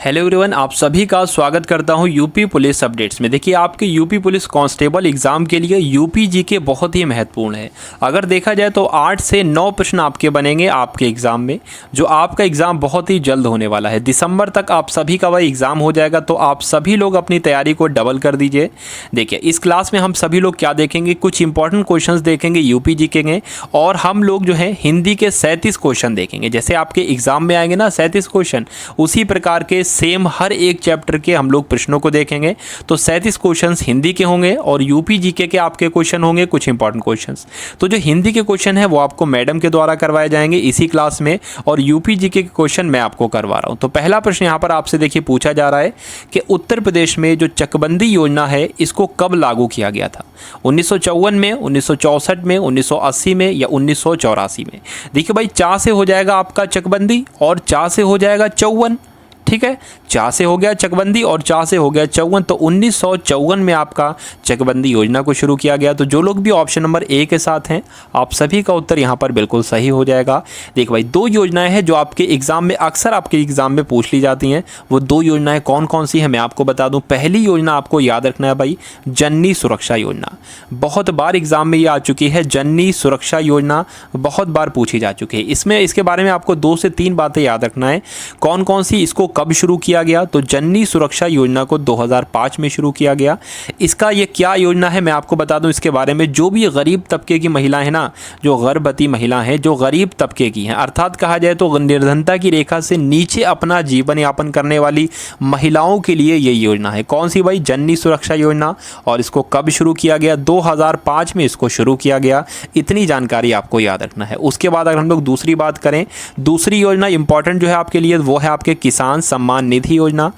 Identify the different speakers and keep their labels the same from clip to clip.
Speaker 1: Hello everyone, आप सभी का स्वागत करता हूं यूपी पुलिस अपडेट्स में। देखिए, आपके यूपी पुलिस कांस्टेबल एग्ज़ाम के लिए यूपी जीके बहुत ही महत्वपूर्ण है। अगर देखा जाए तो 8 से 9 प्रश्न आपके बनेंगे आपके एग्ज़ाम में, जो आपका एग्ज़ाम बहुत ही जल्द होने वाला है। दिसंबर तक आप सभी का वही एग्ज़ाम हो जाएगा, तो आप सभी लोग अपनी तैयारी को डबल कर दीजिए। देखिए, इस क्लास में हम सभी लोग क्या देखेंगे, कुछ इंपॉर्टेंट क्वेश्चन देखेंगे यूपी जीके के, और हम लोग जो है हिंदी के 37 क्वेश्चन देखेंगे। जैसे आपके एग्ज़ाम में आएंगे ना 37 क्वेश्चन, उसी प्रकार के सेम हर एक चैप्टर के हम लोग प्रश्नों को देखेंगे। तो 37 क्वेश्चंस हिंदी के होंगे और यूपी जीके के आपके क्वेश्चन होंगे कुछ इंपॉर्टेंट क्वेश्चंस। तो जो हिंदी के क्वेश्चन है वो आपको मैडम के द्वारा करवाए जाएंगे इसी क्लास में, और यूपी जीके के क्वेश्चन मैं आपको करवा रहा हूं। तो पहला प्रश्न यहाँ पर आपसे देखिए पूछा जा रहा है कि उत्तर प्रदेश में जो चकबंदी योजना है इसको कब लागू किया गया था? 1954 में, 1964 में, 1980 में या 1984 में? देखिए भाई, चा से हो जाएगा आपका चकबंदी और चा से हो जाएगा 54। ठीक है, चा से हो गया चकबंदी और चा से हो गया 54। तो 1954 में आपका चकबंदी योजना को शुरू किया गया। तो जो लोग भी ऑप्शन नंबर ए के साथ हैं, आप सभी का उत्तर यहाँ पर बिल्कुल सही हो जाएगा। देख भाई, दो योजनाएं हैं जो आपके एग्जाम में अक्सर आपके एग्जाम में पूछ ली जाती हैं। वो दो योजनाएं कौन कौन सी हैं मैं आपको बता दूं। पहली योजना आपको याद रखना है भाई, जननी सुरक्षा योजना। बहुत बार एग्जाम में ये आ चुकी है, जननी सुरक्षा योजना बहुत बार पूछी जा चुकी है। इसके बारे में आपको 2 से 3 बातें याद रखना है। कौन कौन सी, इसको कब शुरू किया गया? तो जननी सुरक्षा योजना को 2005 में शुरू किया गया। इसका ये क्या योजना है मैं आपको बता दूं इसके बारे में। जो भी गरीब तबके की महिला है ना, जो गर्भवती महिला है, जो गरीब तबके की हैं, अर्थात कहा जाए तो निर्धनता की रेखा से नीचे अपना जीवन यापन करने वाली महिलाओं के लिए ये योजना है। कौन सी भाई? जननी सुरक्षा योजना। और इसको कब शुरू किया गया? 2005 में इसको शुरू किया गया। इतनी जानकारी आपको याद रखना है। उसके बाद अगर हम लोग दूसरी बात करें, दूसरी योजना इंपॉर्टेंट जो है आपके लिए वो है आपके किसान सम्मान निधि योजना।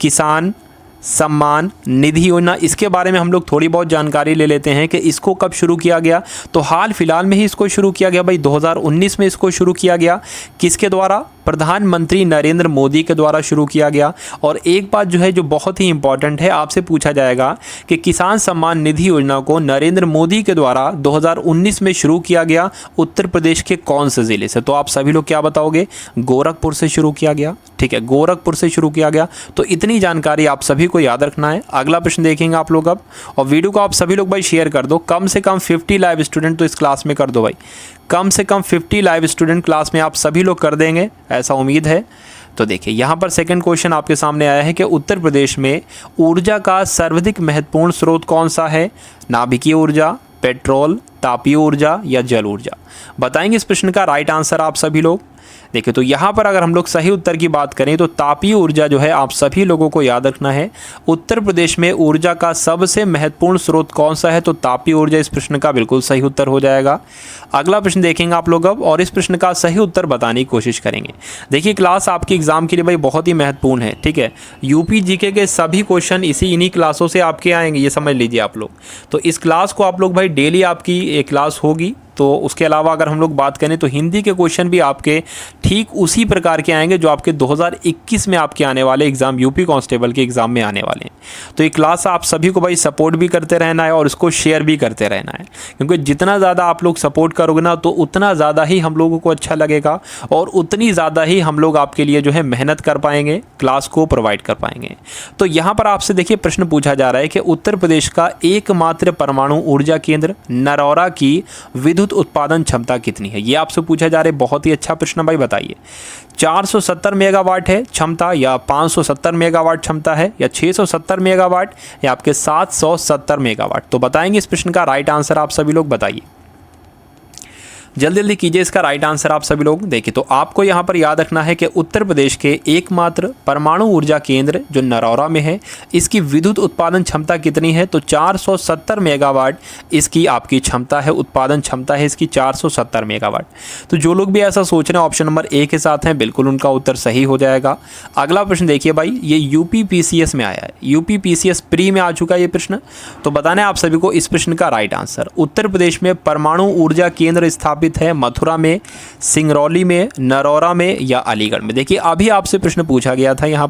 Speaker 1: किसान सम्मान निधि योजना, इसके बारे में हम लोग थोड़ी बहुत जानकारी ले लेते हैं कि इसको कब शुरू किया गया। तो हाल फिलहाल में ही इसको शुरू किया गया भाई, 2019 में इसको शुरू किया गया। किसके द्वारा? प्रधानमंत्री नरेंद्र मोदी के द्वारा शुरू किया गया। और एक बात जो है जो बहुत ही इंपॉर्टेंट है, आपसे पूछा जाएगा कि किसान सम्मान निधि योजना को नरेंद्र मोदी के द्वारा 2019 में शुरू किया गया उत्तर प्रदेश के कौन से ज़िले से? तो आप सभी लोग क्या बताओगे? गोरखपुर से शुरू किया गया। ठीक है, गोरखपुर से शुरू किया गया। तो इतनी जानकारी आप सभी को याद रखना है। अगला प्रश्न देखेंगे आप लोग अब, और वीडियो को आप सभी लोग भाई शेयर कर दो। कम से कम 50 लाइव स्टूडेंट तो इस क्लास में कर दो भाई। कम से कम 50 लाइव स्टूडेंट क्लास में आप सभी लोग कर देंगे, ऐसा उम्मीद है। तो देखिए, यहाँ पर सेकंड क्वेश्चन आपके सामने आया है कि उत्तर प्रदेश में ऊर्जा का सर्वाधिक महत्वपूर्ण स्रोत कौन सा है? नाभिकीय ऊर्जा, पेट्रोल, तापीय ऊर्जा या जल ऊर्जा? बताएंगे इस प्रश्न का राइट आंसर आप सभी लोग। देखिए, तो यहाँ पर अगर हम लोग सही उत्तर की बात करें तो तापीय ऊर्जा जो है आप सभी लोगों को याद रखना है। उत्तर प्रदेश में ऊर्जा का सबसे महत्वपूर्ण स्रोत कौन सा है? तो तापीय ऊर्जा इस प्रश्न का बिल्कुल सही उत्तर हो जाएगा। अगला प्रश्न देखेंगे आप लोग अब, और इस प्रश्न का सही उत्तर बताने की कोशिश करेंगे। देखिए, क्लास आपके एग्जाम के लिए भाई बहुत ही महत्वपूर्ण है। ठीक है, यूपी जीके के सभी क्वेश्चन इन्हीं क्लासों से आपके आएंगे, ये समझ लीजिए आप लोग। तो इस क्लास को आप लोग भाई डेली आपकी एक क्लास होगी। तो उसके अलावा अगर हम लोग बात करें तो हिंदी के क्वेश्चन भी आपके ठीक उसी प्रकार के आएंगे जो आपके 2021 में आपके आने वाले एग्जाम, यूपी कांस्टेबल के एग्जाम में आने वाले हैं। तो ये क्लास आप सभी को भाई सपोर्ट भी करते रहना है और इसको शेयर भी करते रहना है, क्योंकि जितना ज़्यादा आप लोग सपोर्ट करोगे ना तो उतना ज़्यादा ही हम लोगों को अच्छा लगेगा और उतनी ज़्यादा ही हम लोग आपके लिए जो है मेहनत कर पाएंगे, क्लास को प्रोवाइड कर पाएंगे। तो यहाँ पर आपसे देखिए प्रश्न पूछा जा रहा है कि उत्तर प्रदेश का एकमात्र परमाणु ऊर्जा केंद्र नरौरा की विद्युत उत्पादन क्षमता कितनी है? ये आपसे पूछा जा रहा है। बहुत ही अच्छा प्रश्न भाई, बताइए 470 मेगावाट है क्षमता, या 570 मेगावाट क्षमता है, या 670 मेगावाट, या आपके 770 मेगावाट? तो बताएंगे इस प्रश्न का राइट आंसर आप सभी लोग बताइए। जल्दी जल्दी कीजिए इसका राइट आंसर आप सभी लोग। देखिए, तो आपको यहाँ पर याद रखना है कि उत्तर प्रदेश के एकमात्र परमाणु ऊर्जा केंद्र जो नरौरा में है, इसकी विद्युत उत्पादन क्षमता कितनी है? तो 470 मेगावाट इसकी आपकी क्षमता है, उत्पादन क्षमता है इसकी 470 मेगावाट। तो जो लोग भी ऐसा सोच रहे हैं ऑप्शन नंबर ए के साथ हैं, बिल्कुल उनका उत्तर सही हो जाएगा। अगला प्रश्न देखिए भाई, ये यूपी पीसीएस में आया है, यूपी पीसीएस प्री में आ चुका है ये प्रश्न। तो बताना है आप सभी को इस प्रश्न का राइट आंसर। उत्तर प्रदेश में परमाणु ऊर्जा केंद्र स्थापित स्थापित है? मथुरा में, सिंगरौली में, नरौरा में या अलीगढ़ में? देखिए अभी आपसे प्रश्न पूछा गया था, यहाँ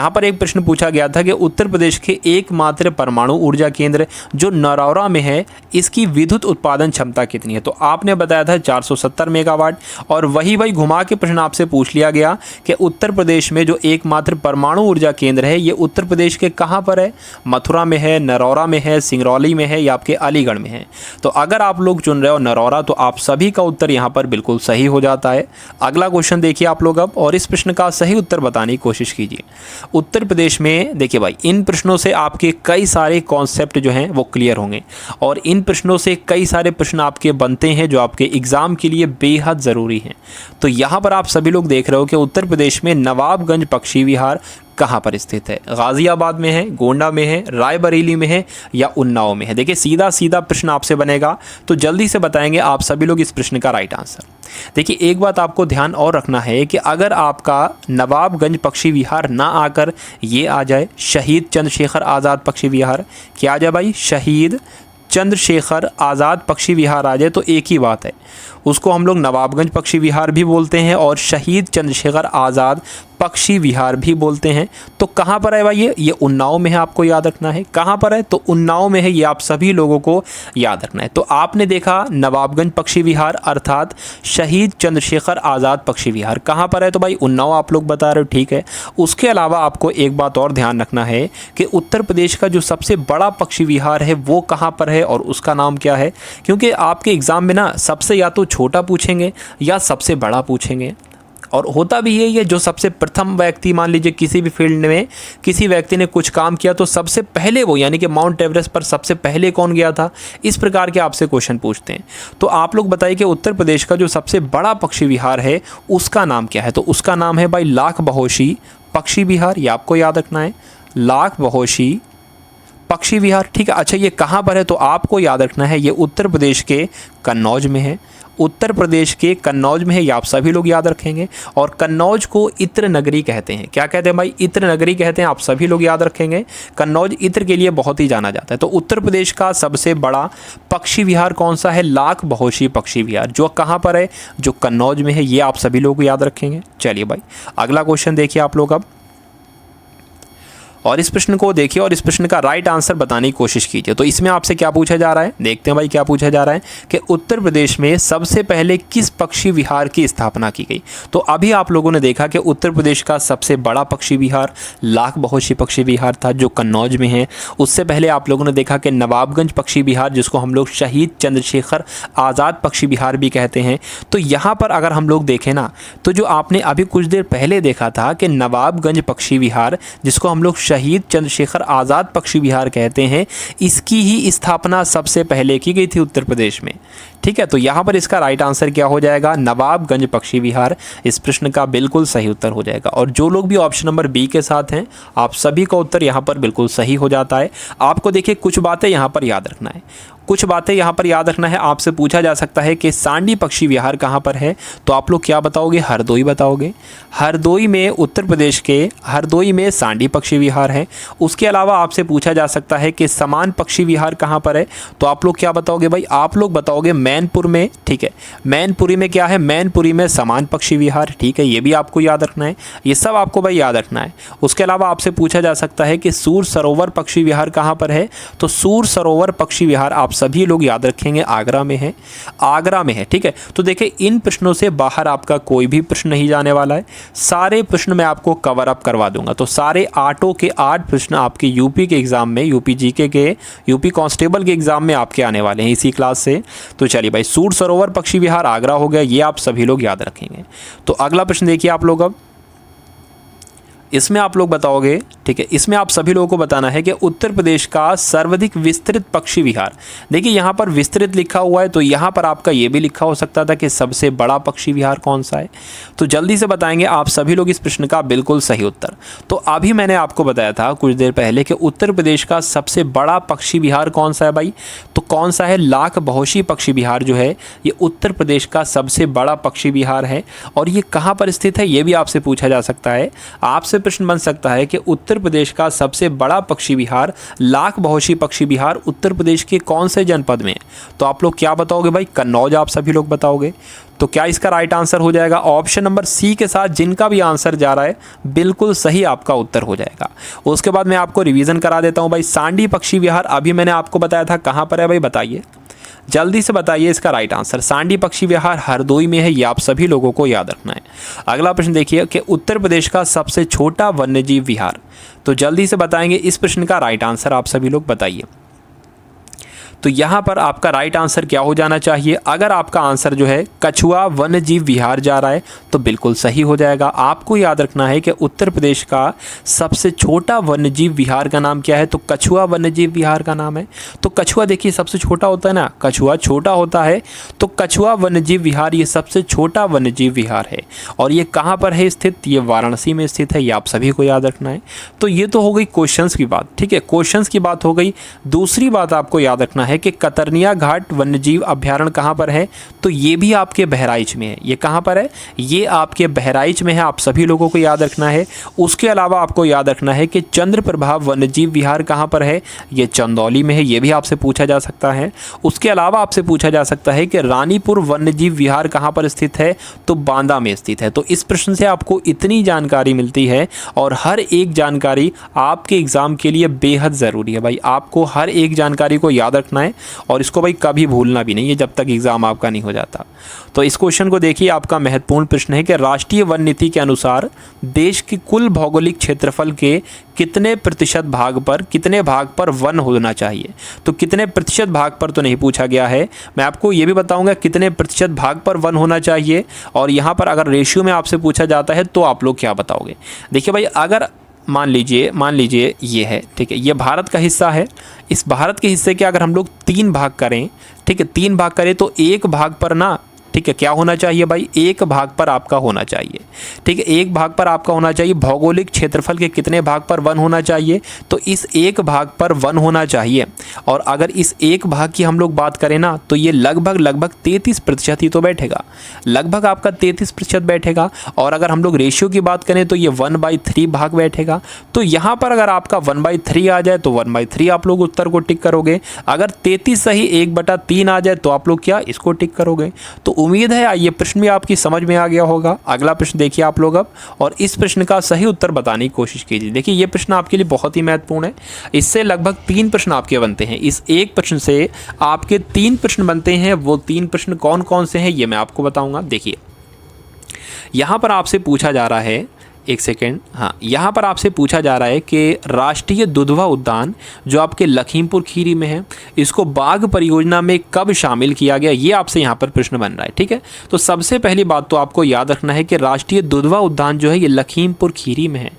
Speaker 1: पर एक प्रश्न पूछा गया था कि उत्तर प्रदेश के एकमात्र परमाणु ऊर्जा केंद्र जो नरौरा में है, इसकी विद्युत उत्पादन क्षमता कितनी है? तो आपने बताया था 470 मेगावाट। और वही घुमा के प्रश्न आपसे पूछ लिया गया कि उत्तर प्रदेश में जो एकमात्र परमाणु ऊर्जा केंद्र है ये उत्तर प्रदेश के कहाँ पर है? मथुरा में है, नरौरा में है, सिंगरौली में है या आपके अलीगढ़ में है? तो अगर आप लोग चुन रहे हो नरौरा तो आप सभी का उत्तर यहाँ पर बिल्कुल सही हो जाता है। अगला क्वेश्चन देखिए आप लोग अब, और इस प्रश्न का सही उत्तर बताने की कोशिश कीजिए। उत्तर प्रदेश में देखिए भाई, इन प्रश्नों से आपके कई सारे कॉन्सेप्ट जो हैं वो क्लियर होंगे और इन प्रश्नों से कई सारे प्रश्न आपके बनते हैं जो आपके एग्जाम के लिए बेहद ज़रूरी हैं। तो यहाँ पर आप सभी लोग देख रहे हो कि उत्तर प्रदेश में नवाबगंज पक्षी विहार कहाँ पर स्थित है? गाज़ियाबाद में है, गोंडा में है, रायबरेली में है या उन्नाव में है? देखिए सीधा सीधा प्रश्न आपसे बनेगा तो जल्दी से बताएंगे आप सभी लोग इस प्रश्न का राइट आंसर। देखिए एक बात आपको ध्यान और रखना है कि अगर आपका नवाबगंज पक्षी विहार ना आकर ये आ जाए शहीद चंद्रशेखर आज़ाद पक्षी विहार, क्या आ जाए भाई? शहीद चंद्रशेखर आज़ाद पक्षी विहार आ जाए तो एक ही बात है, उसको हम लोग नवाबगंज पक्षी विहार भी बोलते हैं और शहीद चंद्रशेखर आज़ाद पक्षी विहार भी बोलते हैं। तो कहाँ पर है भाई? ये उन्नाव में है, आपको याद रखना है। कहाँ पर है? तो उन्नाव में है, ये आप सभी लोगों को याद रखना है। तो आपने देखा नवाबगंज पक्षी विहार अर्थात शहीद चंद्रशेखर आज़ाद पक्षी विहार कहाँ पर है? तो भाई उन्नाव आप लोग बता रहे हो, ठीक है। उसके अलावा आपको एक बात और ध्यान रखना है कि उत्तर प्रदेश का जो सबसे बड़ा पक्षी विहार है वो कहाँ पर है और उसका नाम क्या है? क्योंकि आपके एग्ज़ाम में ना सबसे या तो छोटा पूछेंगे या सबसे बड़ा पूछेंगे, और होता भी ये जो सबसे प्रथम व्यक्ति, मान लीजिए किसी भी फील्ड में किसी व्यक्ति ने कुछ काम किया तो सबसे पहले वो, यानी कि माउंट एवरेस्ट पर सबसे पहले कौन गया था, इस प्रकार के आपसे क्वेश्चन पूछते हैं। तो आप लोग बताइए कि उत्तर प्रदेश का जो सबसे बड़ा पक्षी विहार है उसका नाम क्या है? तो उसका नाम है भाई लाख बहोशी पक्षी विहार, ये आपको याद रखना है, लाख बहोशी पक्षी विहार, ठीक है। अच्छा ये कहाँ पर है? तो आपको याद रखना है ये उत्तर प्रदेश के कन्नौज में है, उत्तर प्रदेश के कन्नौज में है, ये आप सभी लोग याद रखेंगे। और कन्नौज को इत्र नगरी कहते हैं। क्या कहते हैं भाई? इत्र नगरी कहते हैं, आप सभी लोग याद रखेंगे। कन्नौज इत्र के लिए बहुत ही जाना जाता है। तो उत्तर प्रदेश का सबसे बड़ा पक्षी विहार कौन सा है? लाख बहोशी पक्षी विहार, जो कहाँ पर है? जो कन्नौज में है, ये आप सभी लोग याद रखेंगे। चलिए भाई अगला क्वेश्चन देखिए आप लोग अब, और इस प्रश्न को देखिए और इस प्रश्न का राइट आंसर बताने की कोशिश कीजिए। तो इसमें आपसे क्या पूछा जा रहा है, देखते हैं भाई क्या पूछा जा रहा है कि उत्तर प्रदेश में सबसे पहले किस पक्षी विहार की स्थापना की गई? तो अभी आप लोगों ने देखा कि उत्तर प्रदेश का सबसे बड़ा पक्षी विहार लाख बहोशी पक्षी विहार था जो कन्नौज में है। उससे पहले आप लोगों ने देखा कि नवाबगंज पक्षी विहार, जिसको हम लोग शहीद चंद्रशेखर आज़ाद पक्षी विहार भी कहते हैं। तो यहाँ पर अगर हम लोग देखें ना, तो जो आपने अभी कुछ देर पहले देखा था कि नवाबगंज पक्षी विहार, जिसको हम लोग शहीद चंद्रशेखर आज़ाद पक्षी विहार कहते हैं, इसकी ही स्थापना सबसे पहले की गई थी उत्तर प्रदेश में, ठीक है। तो यहाँ पर इसका राइट आंसर क्या हो जाएगा? नवाबगंज पक्षी विहार इस प्रश्न का बिल्कुल सही उत्तर हो जाएगा। और जो लोग भी ऑप्शन नंबर बी के साथ हैं, आप सभी का उत्तर यहाँ पर बिल्कुल सही हो जाता है। आपको देखिए कुछ बातें यहाँ पर याद रखना है, कुछ बातें यहाँ पर याद रखना है। आपसे पूछा जा सकता है कि सांडी पक्षी विहार कहाँ पर है? तो आप लोग क्या बताओगे? हरदोई बताओगे। हरदोई में, उत्तर प्रदेश के हरदोई में सांडी पक्षी विहार है। उसके अलावा आपसे पूछा जा सकता है कि समान पक्षी विहार कहाँ पर है? तो आप लोग क्या बताओगे भाई? आप लोग बताओगे मैनपुर में, ठीक है। मैनपुरी में क्या है? मैनपुरी में समान पक्षी विहार, ठीक है। ये भी आपको याद रखना है, ये सब आपको भाई याद रखना है। उसके अलावा आपसे पूछा जा सकता है कि सूर सरोवर पक्षी विहार कहाँ पर है? तो सूर सरोवर पक्षी विहार आप सभी लोग याद रखेंगे आगरा में है, आगरा में है, ठीक है। तो देखिए इन प्रश्नों से बाहर आपका कोई भी प्रश्न नहीं जाने वाला है, सारे प्रश्न मैं आपको कवर अप करवा दूंगा। तो सारे 8 के 8 प्रश्न आपके यूपी के एग्जाम में, यूपी जीके के, यूपी कांस्टेबल के एग्जाम में आपके आने वाले हैं इसी क्लास से। तो चलिए भाई, सूर सरोवर पक्षी विहार आगरा हो गया, ये आप सभी लोग याद रखेंगे। तो अगला प्रश्न देखिए आप लोग अब, इसमें आप लोग बताओगे, ठीक है। इसमें आप सभी लोगों को बताना है कि उत्तर प्रदेश का सर्वाधिक विस्तृत पक्षी विहार, देखिए यहाँ पर विस्तृत लिखा हुआ है, तो यहाँ पर आपका ये भी लिखा हो सकता था कि सबसे बड़ा पक्षी विहार कौन सा है। तो जल्दी से बताएंगे आप सभी लोग इस प्रश्न का बिल्कुल सही उत्तर। तो अभी मैंने आपको बताया था कुछ देर पहले कि उत्तर प्रदेश का सबसे बड़ा पक्षी विहार कौन सा है भाई? तो कौन सा है? लाख बहोशी पक्षी विहार जो है ये उत्तर प्रदेश का सबसे बड़ा पक्षी विहार है। और ये कहाँ पर स्थित है ये भी आपसे पूछा जा सकता है। आपसे आपसे प्रश्न बन सकता है कि उत्तर प्रदेश का सबसे बड़ा पक्षी विहार लाख बहुशी पक्षी विहार उत्तर प्रदेश के कौन से जनपद में है? तो आप लोग क्या बताओगे भाई? कन्नौज आप सभी लोग बताओगे। तो क्या इसका राइट आंसर हो जाएगा ऑप्शन नंबर सी के साथ? जिनका भी आंसर जा रहा है बिल्कुल सही आपका उत्तर हो जाएगा। उसके बाद मैं आपको रिवीजन करा देता हूं भाई। सांडी पक्षी विहार अभी मैंने आपको बताया था, कहां पर है भाई? बताइए, जल्दी से बताइए इसका राइट आंसर। सांडी पक्षी विहार हरदोई में है, ये आप सभी लोगों को याद रखना है। अगला प्रश्न देखिए कि उत्तर प्रदेश का सबसे छोटा वन्यजीव विहार, तो जल्दी से बताएंगे इस प्रश्न का राइट आंसर आप सभी लोग बताइए। तो यहाँ पर आपका राइट आंसर क्या हो जाना चाहिए? अगर आपका आंसर जो है कछुआ वन्यजीव विहार जा रहा है तो बिल्कुल सही हो जाएगा। आपको याद रखना है कि उत्तर प्रदेश का सबसे छोटा वन्यजीव विहार का नाम क्या है? तो कछुआ वन्यजीव विहार का नाम है। तो कछुआ देखिए सबसे छोटा होता है ना, कछुआ छोटा होता है, तो कछुआ वन्यजीव विहार ये सबसे छोटा वन्यजीव विहार है। और ये कहाँ पर है स्थित? ये वाराणसी में स्थित है, ये आप सभी को याद रखना है। तो ये तो हो गई क्वेश्चंस की बात, ठीक है, क्वेश्चंस की बात हो गई। दूसरी बात आपको याद रखना है कि कतरनिया घाट वन्यजीव अभ्यारण्य कहाँ पर है? तो ये भी आपके बहराइच में है। ये कहाँ पर है? ये आपके बहराइच में है, आप सभी लोगों को याद रखना है। उसके अलावा आपको याद रखना है कि चंद्रप्रभा वन्यजीव विहार कहाँ पर है? ये चंदौली में है, ये भी आपसे पूछा जा सकता है। उसके अलावा आपसे पूछा जा सकता है कि रानीपुर वन्यजीव विहार कहाँ पर स्थित है? तो बांदा में स्थित है। तो इस प्रश्न से आपको इतनी जानकारी मिलती है और हर एक जानकारी आपके एग्जाम के लिए बेहद ज़रूरी है भाई। आपको हर एक जानकारी को याद रखना है और इसको भाई कभी भूलना भी नहीं है जब तक एग्जाम आपका नहीं हो जाता। तो इस क्वेश्चन को देखिए, आपका महत्वपूर्ण प्रश्न है कि राष्ट्रीय वन नीति के अनुसार देश के कुल भौगोलिक क्षेत्रफल के कितने प्रतिशत भाग पर वन होना चाहिए? तो कितने प्रतिशत भाग पर तो नहीं पूछा गया है, मैं आपको ये भी बताऊंगा कितने प्रतिशत भाग पर वन होना चाहिए। और यहाँ पर अगर रेशियो में आपसे पूछा जाता है तो आप लोग क्या बताओगे? देखिए भाई, अगर मान लीजिए ये है, ठीक है, ये भारत का हिस्सा है। इस भारत के हिस्से के अगर हम लोग 3 भाग करें, ठीक है, 3 भाग करें तो 1 भाग पर ना, ठीक है, क्या होना चाहिए भाई? 1 भाग पर आपका होना चाहिए, ठीक है, 1 भाग पर आपका होना चाहिए। भौगोलिक क्षेत्रफल के कितने भाग पर वन होना चाहिए? तो इस 1 भाग पर वन होना चाहिए। और अगर इस 1 भाग की हम लोग बात करें ना, तो ये लगभग 33% ही तो बैठेगा, लगभग आपका 33% बैठेगा। और अगर हम लोग रेशियो की बात करें तो ये 1/3 भाग बैठेगा। तो यहाँ पर अगर आपका 1/3 आ जाए तो 1/3 आप लोग उत्तर को टिक करोगे। अगर 33 सही 1/3 आ जाए तो आप लोग क्या इसको टिक करोगे? तो उम्मीद है ये प्रश्न भी आपकी समझ में आ गया होगा। अगला प्रश्न देखिए आप लोग अब, और इस प्रश्न का सही उत्तर बताने की कोशिश कीजिए। देखिए ये प्रश्न आपके लिए बहुत ही महत्वपूर्ण है। इससे लगभग 3 प्रश्न आपके बनते हैं। इस एक प्रश्न से आपके 3 प्रश्न बनते हैं। वो 3 प्रश्न कौन कौन से हैं ये मैं आपको बताऊंगा। देखिए यहाँ पर आपसे पूछा जा रहा है, एक सेकेंड, हाँ, यहाँ पर आपसे पूछा जा रहा है कि राष्ट्रीय दुधवा उद्यान जो आपके लखीमपुर खीरी में है, इसको बाघ परियोजना में कब शामिल किया गया? ये आपसे यहाँ पर प्रश्न बन रहा है, ठीक है। तो सबसे पहली बात तो आपको याद रखना है कि राष्ट्रीय दुधवा उद्यान जो है ये लखीमपुर खीरी में है,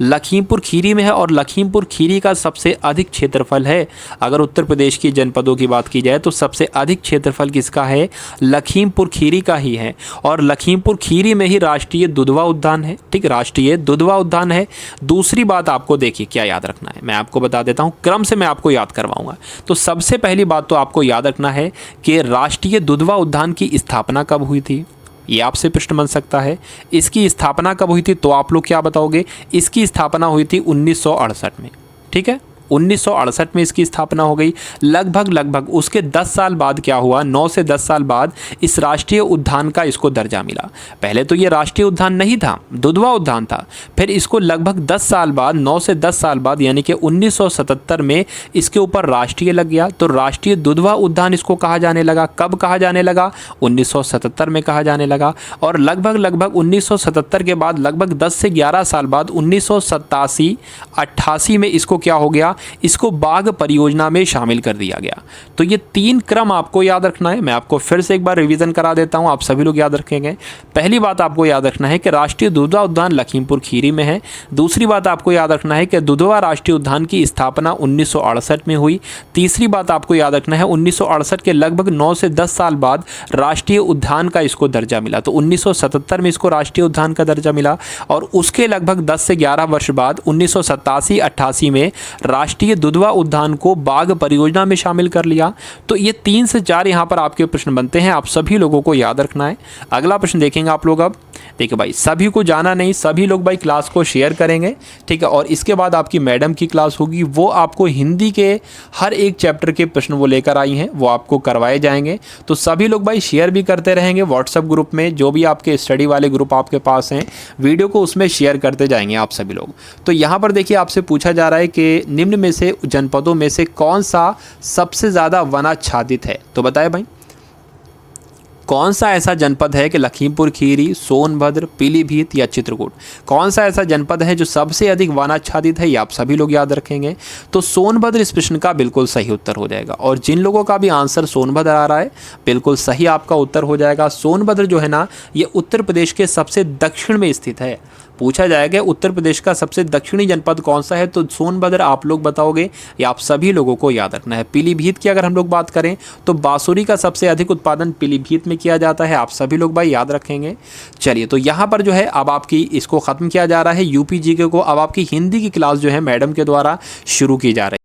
Speaker 1: लखीमपुर खीरी में है। और लखीमपुर खीरी का सबसे अधिक क्षेत्रफल है, अगर उत्तर प्रदेश की जनपदों की बात की जाए तो सबसे अधिक क्षेत्रफल किसका है? लखीमपुर खीरी का ही है। और लखीमपुर खीरी में ही राष्ट्रीय दुधवा उद्यान है, ठीक, राष्ट्रीय दुधवा उद्यान है। दूसरी बात आपको देखिए क्या याद रखना है, मैं आपको बता देता हूं, क्रम से मैं आपको याद करवाऊंगा। तो सबसे पहली बात तो आपको याद रखना है कि राष्ट्रीय दुधवा उद्यान की स्थापना कब हुई थी? ये आपसे प्रश्न बन सकता है। इसकी स्थापना कब हुई थी तो आप लोग क्या बताओगे? इसकी स्थापना हुई थी 1968 में, ठीक है, 1968 में इसकी स्थापना हो गई। लगभग उसके 10 साल बाद क्या हुआ? 9 से 10 साल बाद इस राष्ट्रीय उद्यान का इसको दर्जा मिला। पहले तो ये राष्ट्रीय उद्यान नहीं था, दुधवा उद्यान था। फिर इसको लगभग 10 साल बाद, 9 से 10 साल बाद, यानी कि 1977 में इसके ऊपर राष्ट्रीय लग गया। तो राष्ट्रीय दुधवा उद्यान इसको कहा जाने लगा। कब कहा जाने लगा? 1977 में कहा जाने लगा। और लगभग 1977 के बाद लगभग 10 से 11 साल बाद 1987-88 में इसको क्या हो गया? इसको बाघ परियोजना में शामिल कर दिया गया। तो ये 3 क्रम आपको याद रखना है। मैं आपको फिर से एक बार रिवीजन करा देता हूं, आप सभी लोग याद रखेंगे। पहली बात आपको याद रखना है कि राष्ट्रीय दुधवा उद्यान लखीमपुर खीरी में है। दूसरी बात आपको याद रखना है कि दुधवा राष्ट्रीय उद्यान की स्थापना 1968 में हुई। तीसरी बात आपको याद रखना है 1968 के लगभग 9 से 10 साल बाद राष्ट्रीय उद्यान का इसको दर्जा मिला। तो 1977 में इसको राष्ट्रीय उद्यान का दर्जा मिला। और उसके लगभग 10 से 11 वर्ष बाद 1987-88 में राष्ट्रीय दुधवा उद्यान को बाघ परियोजना में शामिल कर लिया। तो ये 3 से 4 यहाँ पर आपके प्रश्न बनते हैं, आप सभी लोगों को याद रखना है। अगला प्रश्न देखेंगे आप लोग। अब देखिए भाई, सभी को जाना नहीं, सभी लोग भाई क्लास को शेयर करेंगे, ठीक है। और इसके बाद आपकी मैडम की क्लास होगी, वो आपको हिंदी के हर एक चैप्टर के प्रश्न वो लेकर आई हैं, वो आपको करवाए जाएंगे। तो सभी लोग भाई शेयर भी करते रहेंगे व्हाट्सएप ग्रुप में, जो भी आपके स्टडी वाले ग्रुप आपके पास हैं, वीडियो को उसमें शेयर करते जाएंगे आप सभी लोग। तो यहाँ पर देखिए आपसे पूछा जा रहा है कि निम्न में से जनपदों में से कौन सा सबसे ज़्यादा वनाच्छादित है। तो बताए भाई, कौन सा ऐसा जनपद है कि लखीमपुर खीरी, सोनभद्र, पीलीभीत या चित्रकूट, कौन सा ऐसा जनपद है जो सबसे अधिक वनाच्छादित है, ये आप सभी लोग याद रखेंगे। तो सोनभद्र इस प्रश्न का बिल्कुल सही उत्तर हो जाएगा। और जिन लोगों का भी आंसर सोनभद्र आ रहा है, बिल्कुल सही आपका उत्तर हो जाएगा। सोनभद्र जो है ना, ये उत्तर प्रदेश के सबसे दक्षिण में स्थित है। पूछा जाएगा उत्तर प्रदेश का सबसे दक्षिणी जनपद कौन सा है, तो सोनभद्र आप लोग बताओगे, ये आप सभी लोगों को याद रखना है। पीलीभीत की अगर हम लोग बात करें तो बांसुरी का सबसे अधिक उत्पादन पीलीभीत में किया जाता है, आप सभी लोग भाई याद रखेंगे। चलिए, तो यहाँ पर जो है अब आपकी इसको ख़त्म किया जा रहा है यूपी जीके को। अब आपकी हिंदी की क्लास जो है मैडम के द्वारा शुरू की जा रही है।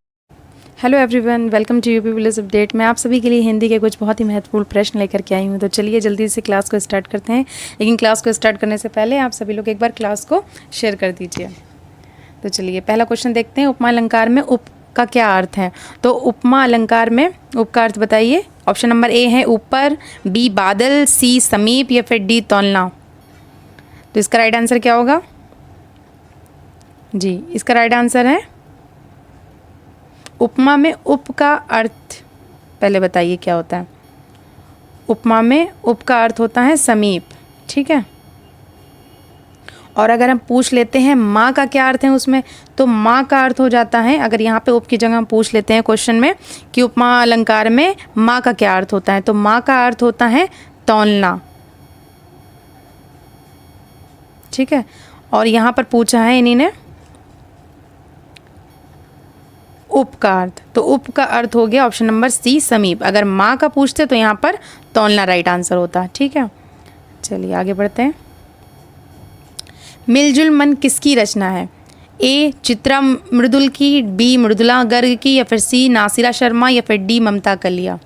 Speaker 2: Hello everyone, welcome to UP police update. मैं आप सभी के लिए हिंदी के कुछ बहुत ही महत्वपूर्ण प्रश्न लेकर के आई हूँ। तो चलिए जल्दी से क्लास को स्टार्ट करते हैं। लेकिन क्लास को स्टार्ट करने से पहले आप सभी लोग एक बार क्लास को शेयर कर दीजिए। तो चलिए पहला क्वेश्चन देखते हैं। उपमा अलंकार में उप का क्या अर्थ है। तो उपमा अलंकार में उप का अर्थ बताइए। ऑप्शन नंबर ए है ऊपर, बी बादल, सी समीप या फिर डी तौलना। तो इसका राइट आंसर क्या होगा जी? इसका राइट आंसर है उपमा में उप का अर्थ पहले बताइए क्या होता है। उपमा में उप का अर्थ होता है समीप, ठीक है। और अगर हम पूछ लेते हैं माँ का क्या अर्थ है उसमें, तो माँ का अर्थ हो जाता है, अगर यहाँ पे उप की जगह हम पूछ लेते हैं क्वेश्चन में कि उपमा अलंकार में माँ का क्या अर्थ होता है, तो माँ का अर्थ होता है तौलना, ठीक है। और यहाँ पर पूछा है इन्हीं ने उप का अर्थ, तो उप का अर्थ हो गया ऑप्शन नंबर सी समीप। अगर माँ का पूछते तो यहाँ पर तौलना राइट आंसर होता, ठीक है। चलिए आगे बढ़ते हैं। मिलजुल मन किसकी रचना है। ए चित्रा मृदुल की, बी मृदुला गर्ग की या फिर सी नासिरा शर्मा या फिर डी ममता कलिया।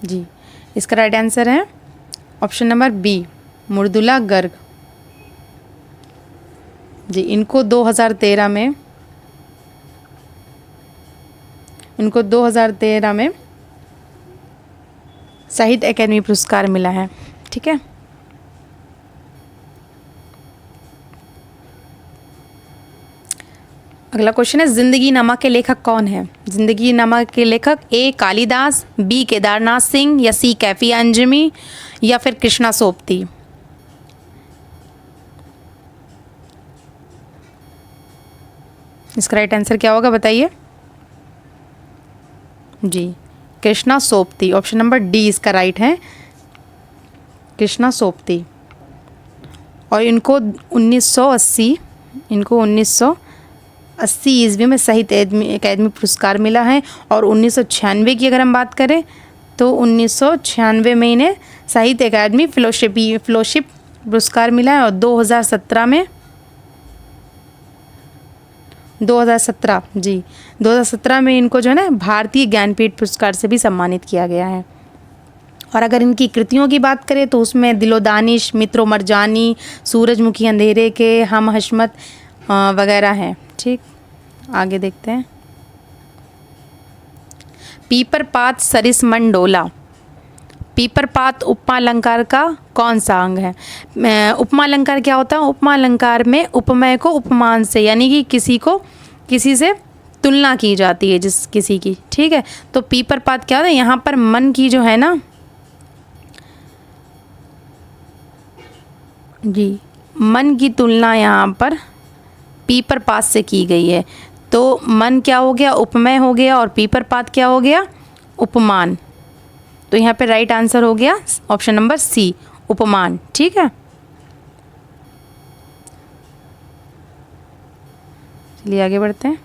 Speaker 2: जी, इसका राइट आंसर है option number B Mridula Garg ji. इनको 2013 में साहित्य अकादमी पुरस्कार मिला है, ठीक है। अगला क्वेश्चन है जिंदगी नामा के लेखक कौन है। जिंदगी नामा के लेखक ए कालिदास, बी केदारनाथ सिंह या सी कैफी अंजमी या फिर कृष्णा सोपती। इसका राइट आंसर क्या होगा बताइए जी? कृष्णा सोपती, ऑप्शन नंबर डी इसका राइट है, कृष्णा सोपती। और इनको 1980 ईस्वी में साहित्य अकादमी पुरस्कार मिला है। और 1996 की अगर हम बात करें तो 1996 में इन्हें साहित्य अकादमी फेलोशिप पुरस्कार मिला है। और 2017 में इनको जो है ना भारतीय ज्ञानपीठ पुरस्कार से भी सम्मानित किया गया है। और अगर इनकी कृतियों की बात करें तो उसमें दिलो दानिश, मित्रो मरजानी, सूरजमुखी अंधेरे के, हम हशमत वगैरह हैं, ठीक। आगे देखते हैं। पीपर पात सरिस मन डोला। पीपर पात उपमा अलंकार का कौन सा अंग है। उपमा अलंकार क्या होता है। उपमा अलंकार में उपमेय को उपमान से, यानी कि किसी से तुलना की जाती है जिस किसी की, ठीक है। तो पीपर पात क्या होता है, यहाँ पर मन की जो है ना जी, मन की तुलना यहाँ पर पीपर पात से की गई है। तो मन क्या हो गया, उपमेय हो गया, और पीपर पात क्या हो गया, उपमान। तो यहाँ पे राइट आंसर हो गया ऑप्शन नंबर सी उपमान, ठीक है। चलिए आगे बढ़ते हैं।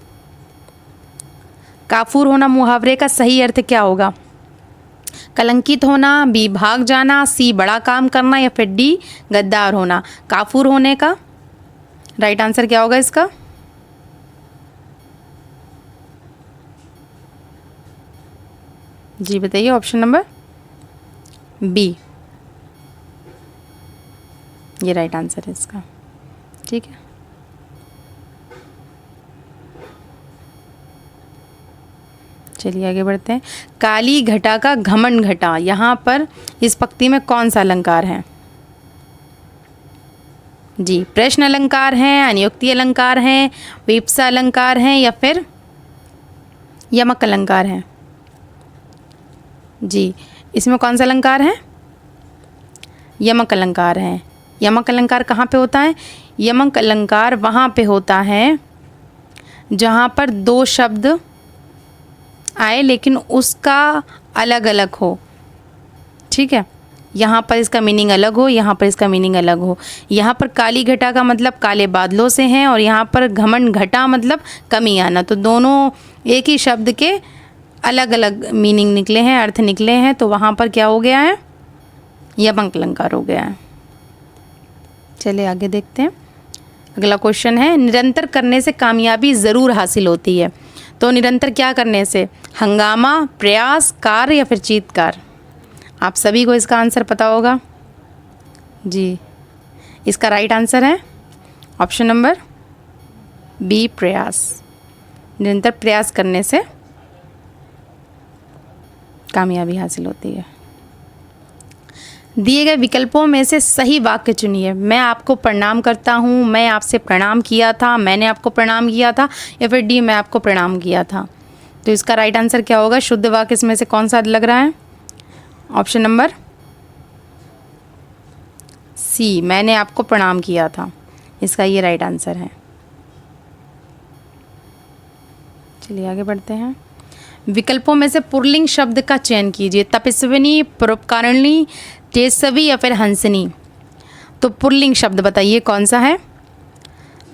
Speaker 2: काफूर होना मुहावरे का सही अर्थ क्या होगा। कलंकित होना, बी भाग जाना, सी बड़ा काम करना या फिर डी गद्दार होना। काफूर होने का राइट आंसर क्या होगा इसका? जी बताइए, ऑप्शन नंबर बी, ये राइट आंसर है इसका। ठीक है, चलिए आगे बढ़ते हैं। काली घटा का घमंड घटा, यहाँ पर इस पंक्ति में कौन सा अलंकार है? जी, प्रश्न अलंकार है, अनियुक्ति अलंकार है, विप्सा अलंकार है, या फिर यमक अलंकार है? जी, इसमें कौन सा अलंकार है? यमक अलंकार है। यमक अलंकार कहाँ पे होता है? यमक अलंकार वहाँ पे होता है जहाँ पर दो शब्द आए लेकिन उसका अलग अलग हो। ठीक है, यहाँ पर इसका मीनिंग अलग हो, यहाँ पर इसका मीनिंग अलग हो। यहाँ पर काली घटा का मतलब काले बादलों से है, और यहाँ पर घमंड घटा मतलब कमी आना। तो दोनों एक ही शब्द के अलग अलग मीनिंग निकले हैं, अर्थ निकले हैं, तो वहाँ पर क्या हो गया है? यमक अलंकार हो गया है। चलिए आगे देखते हैं। अगला क्वेश्चन है, निरंतर करने से कामयाबी ज़रूर हासिल होती है। तो निरंतर क्या करने से? हंगामा, प्रयास, कार्य, या फिर चीत्कार? आप सभी को इसका आंसर पता होगा। जी, इसका राइट आंसर है ऑप्शन नंबर बी, प्रयास। निरंतर प्रयास करने से कामयाबी हासिल होती है। दिए गए विकल्पों में से सही वाक्य चुनिए। मैं आपको प्रणाम करता हूँ, मैं आपसे प्रणाम किया था, मैंने आपको प्रणाम किया था, या फिर डी, मैं आपको प्रणाम किया था। तो इसका राइट आंसर क्या होगा? शुद्ध वाक्य इसमें से कौन सा लग रहा है? ऑप्शन नंबर सी, मैंने आपको प्रणाम किया था, इसका ये राइट आंसर है। चलिए आगे बढ़ते हैं। विकल्पों में से पुल्लिंग शब्द का चयन कीजिए। तपस्विनी, परोपकारिणी, तेजस्वी, या फिर हंसनी? तो पुल्लिंग शब्द बताइए कौन सा है?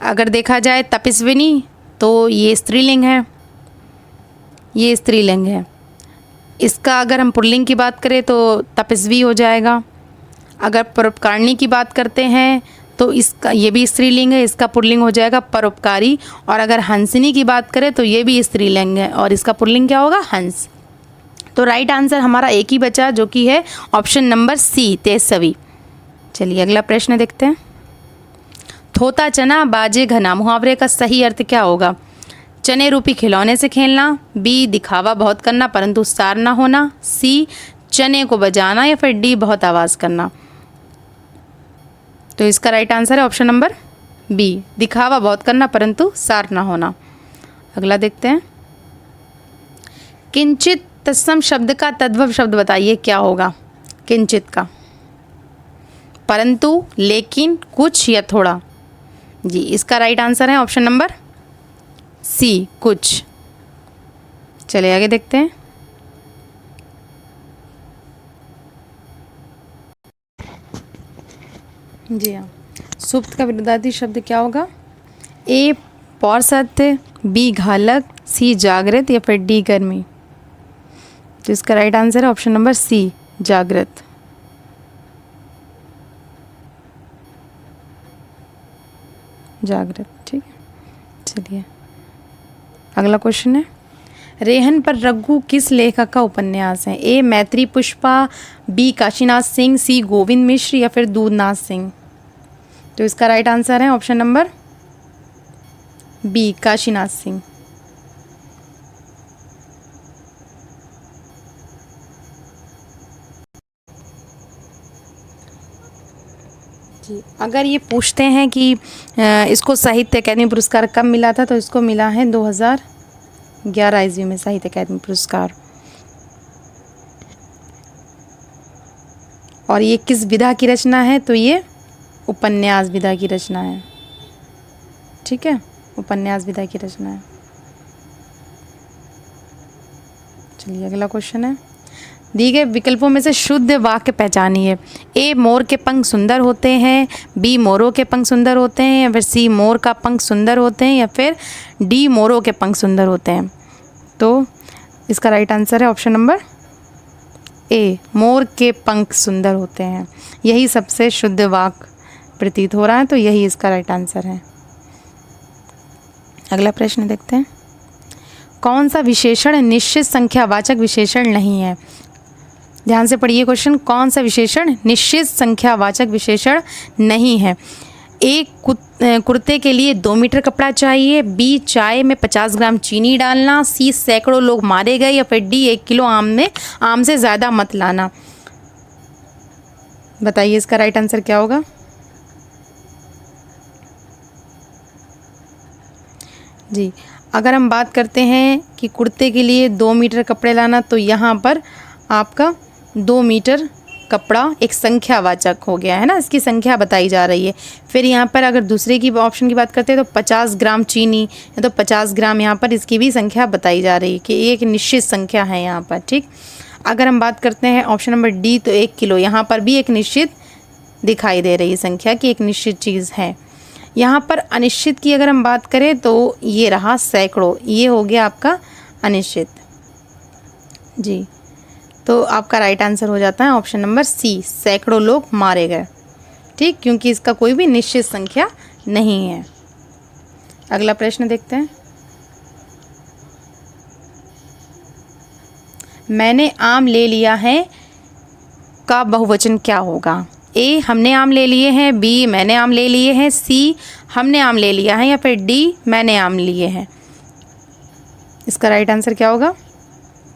Speaker 2: अगर देखा जाए तपस्विनी तो ये स्त्रीलिंग है, ये स्त्रीलिंग है। इसका अगर हम पुल्लिंग की बात करें तो तपस्वी हो जाएगा। अगर परोपकारिणी की बात करते हैं तो इसका, ये भी स्त्रीलिंग है, इसका पुल्लिंग हो जाएगा परोपकारी। और अगर हंसनी की बात करें तो ये भी स्त्रीलिंग है, और इसका पुल्लिंग क्या होगा? हंस। तो राइट आंसर हमारा एक ही बचा, जो कि है ऑप्शन नंबर सी, तेजस्वी। चलिए अगला प्रश्न देखते हैं। थोता चना बाजे घना, मुहावरे का सही अर्थ क्या होगा? चने रूपी खिलौने से खेलना, बी, दिखावा बहुत करना परंतु सार ना होना, सी, चने को बजाना, या फिर डी, बहुत आवाज़ करना? तो इसका राइट आंसर है ऑप्शन नंबर बी, दिखावा बहुत करना परंतु सार ना होना। अगला देखते हैं। किंचित तत्सम शब्द का तद्भव शब्द बताइए क्या होगा? किंचित का परंतु, लेकिन, कुछ, या थोड़ा? जी, इसका राइट आंसर है ऑप्शन नंबर सी, कुछ। चलिए आगे देखते हैं। जी हाँ, सुप्त का विरोधार्थी शब्द क्या होगा? ए, पौरसत्य, बी, घालक, सी, जागृत, या फिर डी, गर्मी? तो इसका राइट आंसर है ऑप्शन नंबर सी, जागृत। जागृत, ठीक है। चलिए अगला क्वेश्चन है। रेहन पर रघु किस लेखक का उपन्यास है? A, Maitreyi Pushpa, B, Kashinath Singh, C, Govind Mishra, या फिर दूधनाथ सिंह? तो इसका राइट आंसर है option number B, Kashinath Singh. जी, अगर ये पूछते हैं कि इसको साहित्य अकादमी पुरस्कार कब मिला था, तो इसको मिला है 2011 ईस्वी में साहित्य अकादमी पुरस्कार। और ये किस विधा की रचना है? तो ये उपन्यास विधा की रचना है। ठीक है, उपन्यास विधा की रचना है। चलिए अगला क्वेश्चन है। दिए गए विकल्पों में से शुद्ध वाक्य पहचानिए। ए, मोर के पंख सुंदर होते हैं, बी, मोरों के पंख सुंदर होते हैं, या फिर सी, मोर का पंख सुंदर होते हैं, या फिर डी, मोरों के पंख सुंदर होते हैं? तो इसका राइट आंसर है ऑप्शन नंबर ए, मोर के पंख सुंदर होते हैं। यही सबसे शुद्ध वाक्य प्रतीत हो रहा है, तो यही इसका राइट आंसर है। अगला प्रश्न देखते हैं। कौन सा विशेषण निश्चित संख्यावाचक विशेषण नहीं है? ध्यान से पढ़िए क्वेश्चन। कौन सा विशेषण निश्चित संख्यावाचक विशेषण नहीं है? ए, कुर्ते के लिए 2 मीटर कपड़ा चाहिए। बी, चाय में 50 ग्राम चीनी डालना। सी, सैकड़ों लोग मारे गए। या फिर डी, 1 किलो आम से ज़्यादा मत लाना। बताइए इसका राइट आंसर क्या होगा? जी, अगर हम बात करते हैं कि कुर्ते के लिए 2 मीटर कपड़े लाना, तो यहाँ पर आपका 2 मीटर कपड़ा एक संख्यावाचक हो गया है ना, इसकी संख्या बताई जा रही है। फिर यहाँ पर अगर दूसरे की ऑप्शन की बात करते हैं तो 50 ग्राम चीनी या तो 50 ग्राम, यहाँ पर इसकी भी संख्या बताई जा रही है कि एक निश्चित संख्या है यहाँ पर। ठीक, अगर हम बात करते हैं ऑप्शन नंबर डी, तो 1 किलो, यहाँ पर भी एक निश्चित दिखाई दे रही है संख्या की एक निश्चित चीज़ है। यहाँ पर अनिश्चित की अगर हम बात करें तो ये रहा सैकड़ों, ये हो गया आपका अनिश्चित। जी, तो आपका राइट आंसर हो जाता है ऑप्शन नंबर सी, सैकड़ों लोग मारे गए। ठीक, क्योंकि इसका कोई भी निश्चित संख्या नहीं है। अगला प्रश्न देखते हैं। मैंने आम ले लिया है का बहुवचन क्या होगा? ए, हमने आम ले लिए हैं। बी, मैंने आम ले लिए हैं। सी, हमने आम ले लिया है। या फिर डी, मैंने आम लिए हैं। इसका राइट आंसर क्या होगा?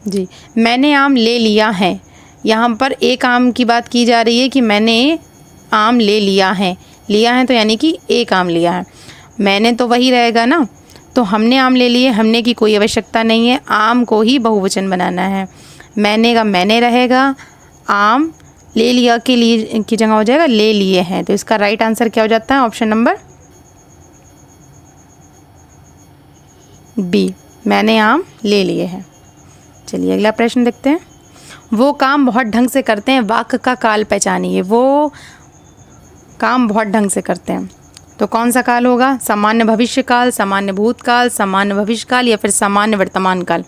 Speaker 2: जी, मैंने आम ले लिया है। यहाँ पर एक आम की बात की जा रही है कि मैंने आम ले लिया है। लिया है तो यानी कि एक आम लिया है। मैंने तो वही रहेगा ना, तो हमने आम ले लिए, हमने की कोई आवश्यकता नहीं है, आम को ही बहुवचन बनाना है। मैंने का मैंने रहेगा, आम ले लिया के लिए की जगह हो जाएगा ले लिए हैं। तो इसका राइट आंसर क्या हो जाता है? ऑप्शन नंबर बी, मैंने आम ले लिए हैं। चलिए अगला प्रश्न देखते हैं। वो काम बहुत ढंग से करते हैं, वाक्य का काल पहचानिए। वो काम बहुत ढंग से करते हैं, तो कौन सा काल होगा? सामान्य भविष्य काल, सामान्य भूतकाल, सामान्य भविष्य काल या फिर सामान्य वर्तमान काल?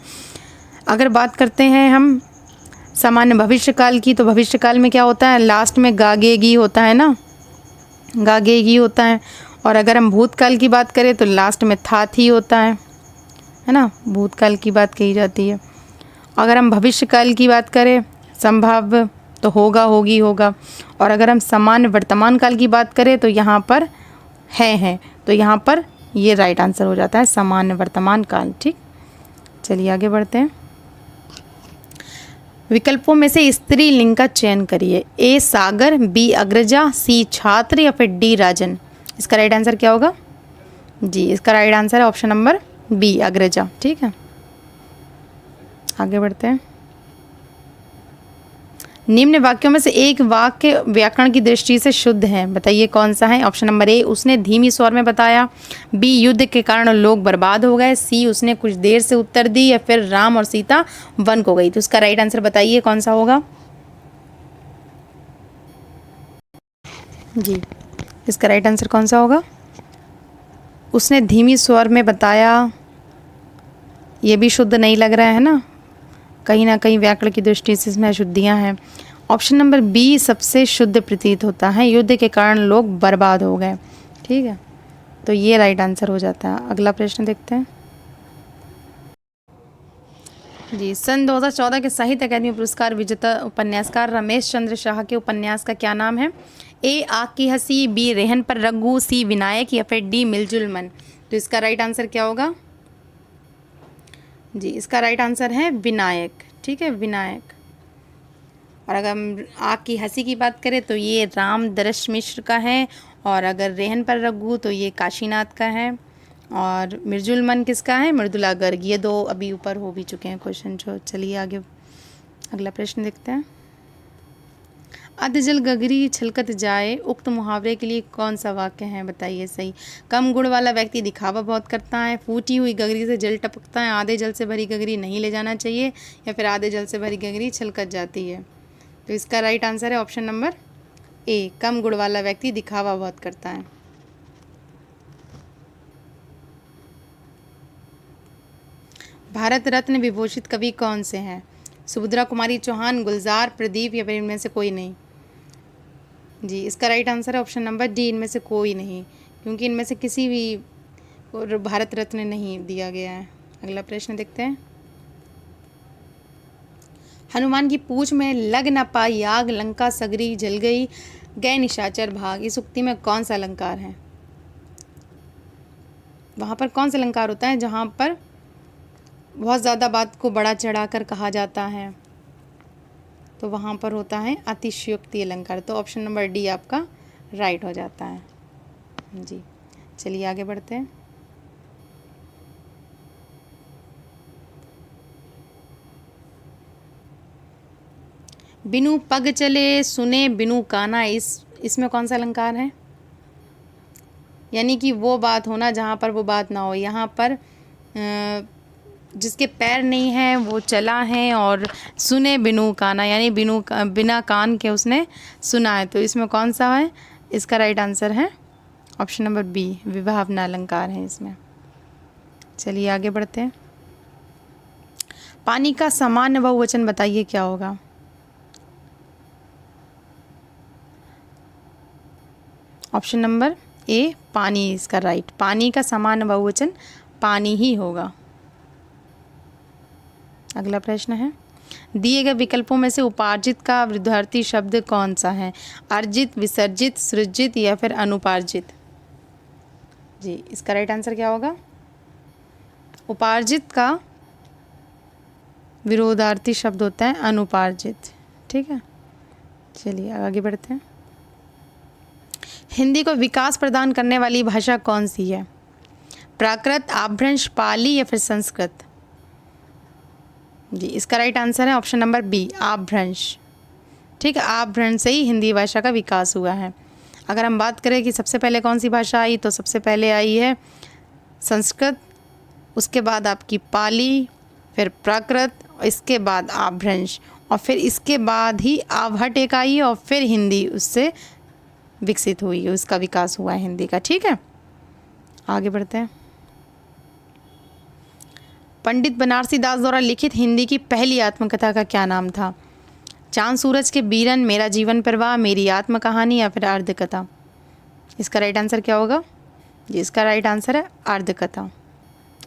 Speaker 2: अगर बात करते हैं हम सामान्य भविष्य काल की, तो भविष्य काल में क्या होता है? लास्ट में गागेगी होता है ना, गागेगी होता है। और अगर हम भूतकाल की बात करें तो लास्ट में थाथ ही होता है ना, भूतकाल की बात कही जाती है। अगर हम भविष्य काल की बात करें, संभाव्य, तो होगा, होगी, होगा। और अगर हम सामान्य वर्तमान काल की बात करें तो यहाँ पर है, तो यहाँ पर ये राइट आंसर हो जाता है सामान्य वर्तमान काल। ठीक, चलिए आगे बढ़ते हैं। विकल्पों में से स्त्रीलिंग का चयन करिए। ए, सागर, बी, अग्रजा, सी, छात्र या फिर डी, राजन? इसका राइट आंसर क्या होगा? जी, इसका राइट आंसर है ऑप्शन नंबर बी, अग्रजा। ठीक है, आगे बढ़ते हैं। निम्न वाक्यों में से एक वाक्य व्याकरण की दृष्टि से शुद्ध है, बताइए कौन सा है? ऑप्शन नंबर ए, उसने धीमी स्वर में बताया। बी, युद्ध के कारण लोग बर्बाद हो गए। सी, उसने कुछ देर से उत्तर दी। या फिर राम और सीता वन को गई। तो उसका राइट आंसर बताइए कौन सा होगा? जी, इसका राइट आंसर कौन सा होगा? उसने धीमी स्वर में बताया, ये भी शुद्ध नहीं लग रहा है ना, कहीं ना कहीं व्याकरण की दृष्टि से इसमें अशुद्धियाँ हैं। ऑप्शन नंबर बी सबसे शुद्ध प्रतीत होता है, युद्ध के कारण लोग बर्बाद हो गए। ठीक है, तो ये राइट आंसर हो जाता है। अगला प्रश्न देखते हैं। जी, सन 2014 के साहित्य अकादमी पुरस्कार विजेता उपन्यासकार रमेश चंद्र शाह के उपन्यास का क्या नाम है? ए, आग की हंसी, बी, रेहन पर रघु, सी, विनायक या फिर डी, मिलजुल मन? तो इसका राइट आंसर क्या होगा? जी, इसका राइट आंसर है विनायक। ठीक है, विनायक। और अगर हम आग की हंसी की बात करें तो ये राम दरश मिश्र का है। और अगर रेहन पर रघु तो ये काशीनाथ का है। और मिर्जुल मन किसका है? मृदुला गर्ग। ये दो अभी ऊपर हो भी चुके हैं क्वेश्चन जो। चलिए आगे अगला प्रश्न देखते हैं। अधजल गगरी छलकत जाए, उक्त मुहावरे के लिए कौन सा वाक्य है? बताइए सही। कम गुण वाला व्यक्ति दिखावा बहुत करता है। फूटी हुई गगरी से जल टपकता है। आधे जल से भरी गगरी नहीं ले जाना चाहिए। या फिर आधे जल से भरी गगरी छलकत जाती है। तो इसका राइट आंसर है ऑप्शन नंबर ए, कम गुण वाला व्यक्ति दिखावा बहुत करता है। भारत रत्न विभूषित कवि कौन से हैं? सुभद्रा कुमारी चौहान, गुलजार, प्रदीप या फिर इनमें से कोई नहीं? जी, इसका राइट आंसर है ऑप्शन नंबर डी, इनमें से कोई नहीं, क्योंकि इनमें से किसी भी और भारत रत्न नहीं दिया गया है। अगला प्रश्न देखते हैं। हनुमान की पूंछ में लग न पाई आग, लंका सगरी जल गई, गए निशाचर भाग। इस उक्ति में कौन सा अलंकार है? वहाँ पर कौन सा अलंकार होता है जहाँ पर बहुत ज़्यादा बात को बड़ा चढ़ाकर कहा जाता है? तो वहाँ पर होता है अतिशयोक्ति अलंकार। तो ऑप्शन नंबर डी आपका राइट हो जाता है जी। चलिए आगे बढ़ते हैं। बिनु पग चले सुने बिनु काना, इसमें कौन सा अलंकार है? यानी कि वो बात होना जहाँ पर वो बात ना हो। यहाँ पर जिसके पैर नहीं हैं वो चला है, और सुने बिनु काना यानी बिना कान के उसने सुना है। तो इसमें कौन सा है? इसका राइट आंसर है ऑप्शन नंबर बी, विभावना अलंकार है इसमें। चलिए आगे बढ़ते हैं। पानी का सामान्य बहुवचन बताइए क्या होगा? ऑप्शन नंबर ए पानी इसका राइट। पानी का सामान्य बहुवचन पानी ही होगा। अगला प्रश्न है, दिए गए विकल्पों में से उपार्जित का विरुद्धार्थी शब्द कौन सा है? अर्जित, विसर्जित, सृजित या फिर अनुपार्जित? जी, इसका राइट आंसर क्या होगा? उपार्जित का विरोधार्थी शब्द होता है अनुपार्जित। ठीक है, चलिए आगे बढ़ते हैं। हिंदी को विकास प्रदान करने वाली भाषा कौन सी है? प्राकृत, अपभ्रंश, पाली या फिर संस्कृत? जी, इसका राइट आंसर है ऑप्शन नंबर बी, अपभ्रंश। ठीक है, अपभ्रंश से ही हिंदी भाषा का विकास हुआ है। अगर हम बात करें कि सबसे पहले कौन सी भाषा आई, तो सबसे पहले आई है संस्कृत, उसके बाद आपकी पाली, फिर प्राकृत, इसके बाद अपभ्रंश, और फिर इसके बाद ही आवहट एक आई और फिर हिंदी उससे विकसित हुई, उसका विकास हुआ है हिंदी का। ठीक है, आगे बढ़ते हैं। पंडित बनारसी दास द्वारा लिखित हिंदी की पहली आत्मकथा का क्या नाम था? चांद सूरज के बीरन, मेरा जीवन प्रवाह, मेरी आत्म कहानी या फिर अर्धकथा? इसका राइट आंसर क्या होगा? जी, इसका राइट आंसर है अर्धकथा।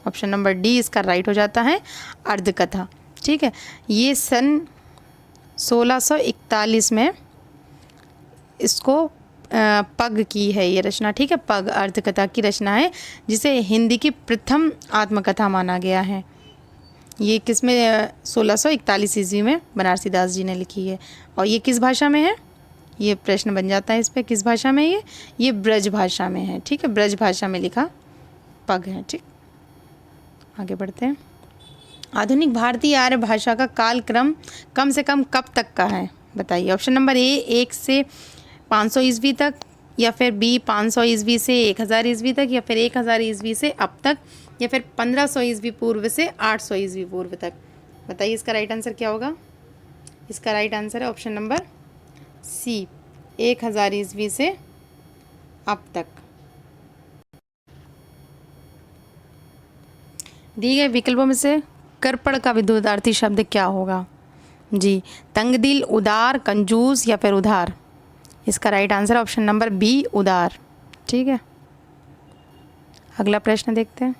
Speaker 2: ऑप्शन नंबर डी इसका राइट हो जाता है, अर्धकथा। ठीक है, ये सन 1641 में इसको पग की है ये रचना। ठीक है, पग अर्धकथा की रचना है, जिसे हिंदी की प्रथम आत्मकथा माना गया है। ये किस में 1641 ईस्वी में बनारसी दास जी ने लिखी है। और ये किस भाषा में है? ये प्रश्न बन जाता है इस पर, किस भाषा में? ये ब्रज भाषा में है। ठीक है, ब्रज भाषा में लिखा पग है। ठीक, आगे बढ़ते हैं। आधुनिक भारतीय आर्य भाषा का कालक्रम कम से कम कब तक का है? बताइए। ऑप्शन नंबर ए 1 से 500 ईस्वी तक, या फिर बी 500 ईस्वी से 1000 ईस्वी तक, या फिर 1000 ईस्वी से अब तक, या फिर 1500 ईस्वी पूर्व से 800 ईस्वी पूर्व तक? बताइए इसका राइट आंसर क्या होगा? इसका राइट आंसर है ऑप्शन नंबर सी, 1000 ईस्वी से अब तक। दिए गए विकल्पों में से करपड़ का विरुद्धार्थी शब्द क्या होगा? जी, तंगदिल, उदार, कंजूस या फिर उधार? इसका right answer option number B, उदार। ठीक है, अगला प्रश्न देखते हैं।